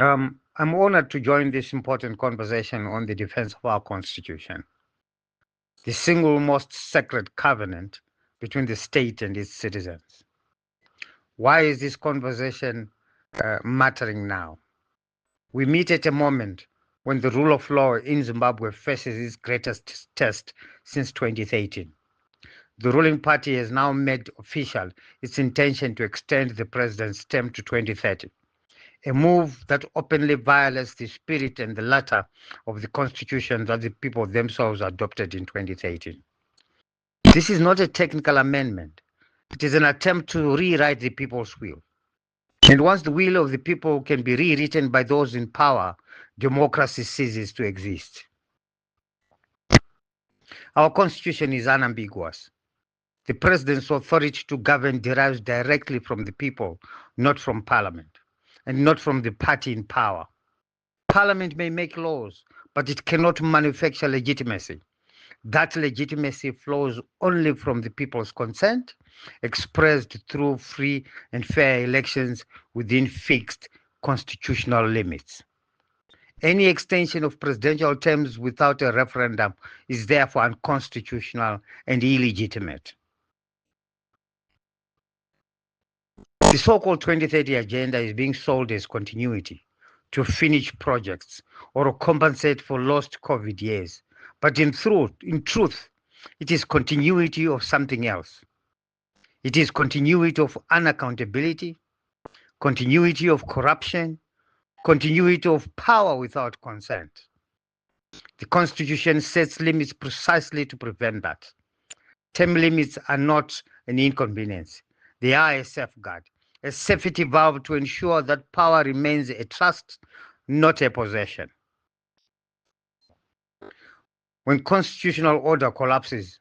I'm honored to join this important conversation on the defense of our Constitution, the single most sacred covenant between the state and its citizens. Why is this conversation mattering now? We meet at a moment when the rule of law in Zimbabwe faces its greatest test since 2013. The ruling party has now made official its intention to extend the president's term to 2030. A move that openly violates the spirit and the letter of the constitution that the people themselves adopted in 2013. This is not a technical amendment. It is an attempt to rewrite the people's will. And once the will of the people can be rewritten by those in power, democracy ceases to exist. Our constitution is unambiguous. The president's authority to govern derives directly from the people, not from parliament, and not from the party in power. Parliament may make laws, but it cannot manufacture legitimacy. That legitimacy flows only from the people's consent, expressed through free and fair elections within fixed constitutional limits. Any extension of presidential terms without a referendum is therefore unconstitutional and illegitimate. The so-called 2030 agenda is being sold as continuity to finish projects or compensate for lost COVID years. But in truth, it is continuity of something else. It is continuity of unaccountability, continuity of corruption, continuity of power without consent. The Constitution sets limits precisely to prevent that. Term limits are not an inconvenience. They are a safeguard, a safety valve to ensure that power remains a trust, not a possession. When constitutional order collapses,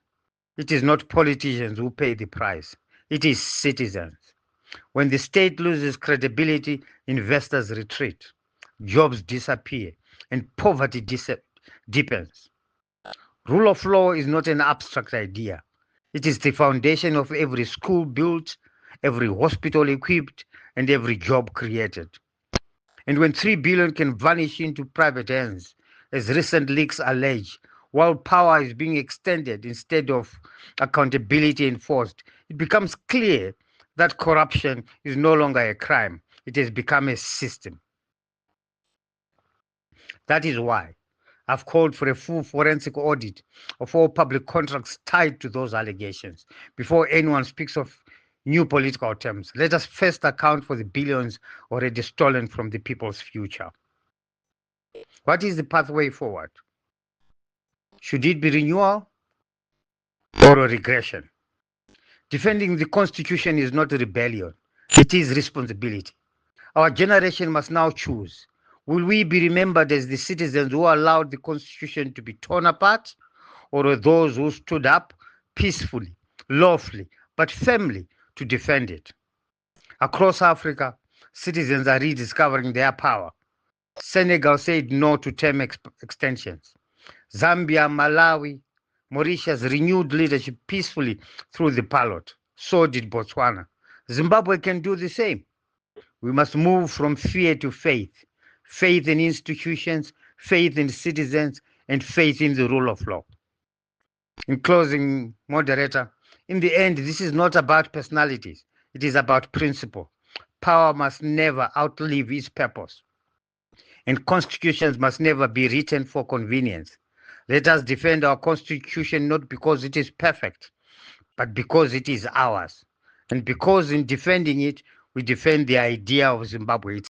it is not politicians who pay the price. It is citizens. When the state loses credibility, investors retreat, jobs disappear, and poverty deepens. Rule of law is not an abstract idea. It is the foundation of every school built, every hospital equipped, and every job created. And when 3 billion can vanish into private hands, as recent leaks allege, while power is being extended instead of accountability enforced, it becomes clear that corruption is no longer a crime. It has become a system. That is why I've called for a full forensic audit of all public contracts tied to those allegations before anyone speaks of new political terms. Let us first account for the billions already stolen from the people's future. What is the pathway forward? Should it be renewal or a regression? Defending the Constitution is not a rebellion, it is responsibility. Our generation must now choose. Will we be remembered as the citizens who allowed the Constitution to be torn apart, or those who stood up peacefully, lawfully, but firmly to defend it? Across Africa, citizens are rediscovering their power. Senegal said no to term extensions. Zambia, Malawi, Mauritius renewed leadership peacefully through the ballot. So did Botswana. Zimbabwe can do the same. We must move from fear to faith. Faith in institutions, faith in citizens, and faith in the rule of law. In closing, moderator, in the end, this is not about personalities. It is about principle. Power must never outlive its purpose, and constitutions must never be written for convenience. Let us defend our constitution not because it is perfect, but because it is ours. And because in defending it, we defend the idea of Zimbabwe itself.